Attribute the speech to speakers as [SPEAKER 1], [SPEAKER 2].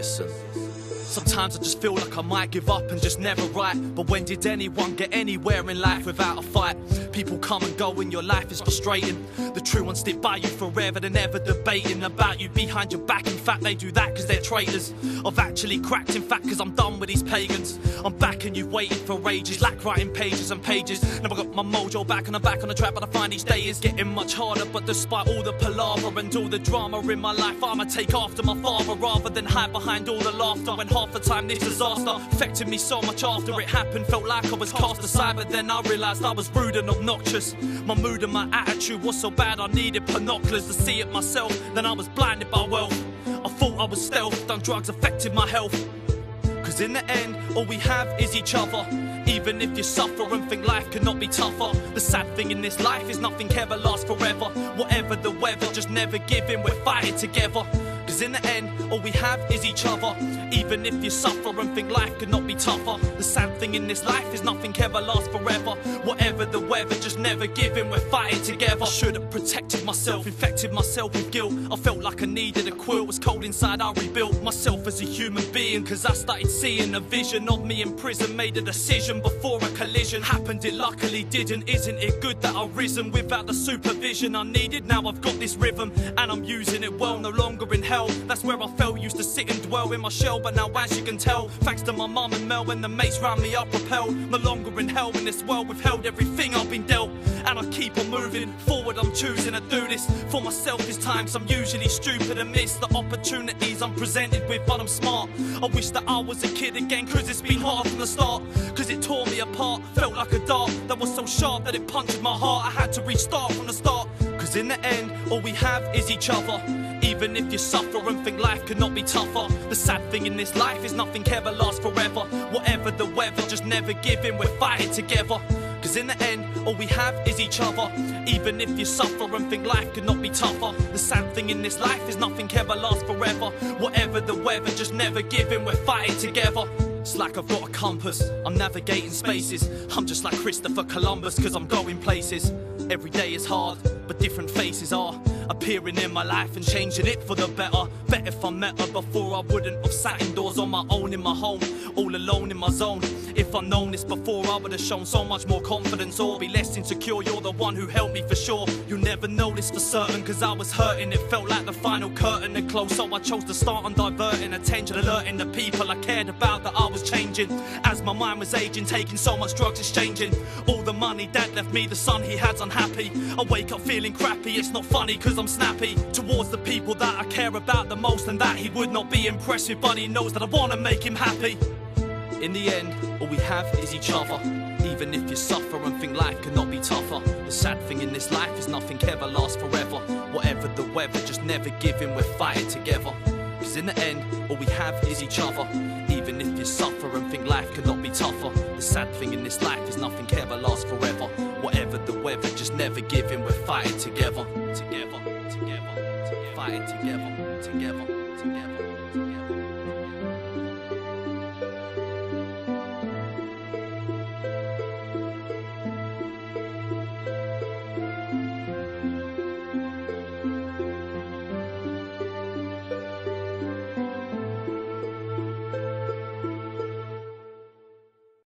[SPEAKER 1] Listen. Sometimes I just feel like I might give up and just never write. But when did anyone get anywhere in life without a fight? People come and go and your life is frustrating. The true ones stick by you forever, they're never debating about you behind your back. In fact, they do that because they're traitors. I've actually cracked, in fact, because I'm done with these pagans. I'm back and you've waited for ages, like writing pages and pages. Never got my mojo back and I'm back on the track, but I find each day is getting much harder. But despite all the palaver and all the drama in my life, I'ma take after my father rather than hide behind all the laughter. When half the time this disaster affected me so much after it happened, felt like I was cast aside. But then I realised I was rude and obnoxious. My mood and my attitude was so bad I needed binoculars to see it myself. Then I was blinded by wealth. I thought I was stealth, done drugs affected my health. Cause in the end, all we have is each other. Even if you suffer and think life cannot be tougher, the sad thing in this life is nothing ever lasts forever. Whatever the weather, just never give in, we're fighting together. Cause in the end, all we have is each other. Even if you suffer and think life could not be tougher, the sad thing in this life is nothing ever lasts forever. Whatever the weather, just never give in, we're fighting together. I should have protected myself, infected myself with guilt. I felt like I needed a quilt, was cold inside, I rebuilt myself as a human being. Cause I started seeing a vision of me in prison, made a decision before a collision happened. It luckily didn't. Isn't it good that I've risen without the supervision I needed? Now I've got this rhythm and I'm using it well, no longer in hell. That's where I fell, used to sit and dwell in my shell. But now as you can tell, thanks to my mum and Mel and the mates round me, I propelled. No longer in hell in this world, withheld everything I've been dealt. And I keep on moving forward, I'm choosing to do this for myself this time. Cause I'm usually stupid and miss the opportunities I'm presented with, but I'm smart. I wish that I was a kid again, cause it's been hard from the start. Cause it tore me apart, felt like a dart that was so sharp that it punctured my heart. I had to restart from the start. Cause in the end, all we have is each other. Even if you suffer and think life could not be tougher, the sad thing in this life is nothing ever lasts forever. Whatever the weather, just never give in, we're fighting together. Cause in the end, all we have is each other. Even if you suffer and think life could not be tougher, the sad thing in this life is nothing ever lasts forever. Whatever the weather, just never give in, we're fighting together. It's like I've got a compass, I'm navigating spaces. I'm just like Christopher Columbus, cause I'm going places. Every day is hard, but different faces are appearing in my life and changing it for the better. Bet if I met her before, I wouldn't have sat indoors on my own in my home, all alone in my zone. If I'd known this before, I would have shown so much more confidence, or be less insecure. You're the one who helped me for sure. You'll never know this for certain, cause I was hurting. It felt like the final curtain had closed, so I chose to start on diverting attention, alerting the people I cared about that I was changing. As my mind was aging, taking so much drugs, exchanging all the money dad left me, the son he had's unhappy. I wake up feeling crappy, it's not funny cause I'm snappy towards the people that I care about the most, and that he would not be impressed with, but he knows that I wanna make him happy. In the end, all we have is each other. Even if you suffer and think life cannot be tougher, the sad thing in this life is nothing ever lasts forever. Whatever the weather, just never give in, we're fighting together. Cause in the end, all we have is each other. Even if you suffer and think life cannot be tougher, the sad thing in this life is nothing ever lasts forever. Whatever the weather, just never give in, we're fighting together. Together, together, together, fighting together, together.